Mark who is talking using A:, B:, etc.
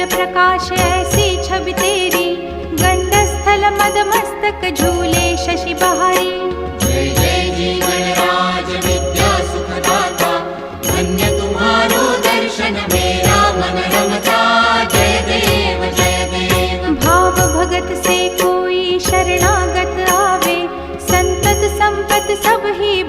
A: प्रकाश ऐसी छवि तेरी, गंडस्थल मद मस्तक झूले शशि बहारी।
B: जय जय जीवन राज विद्या सुखदाता, धन्य तुम्हारो दर्शन मेरा मन रमता। जय देव जय देव।
A: भाव भगत से कोई शरणागत आवे, संतत संपत सब ही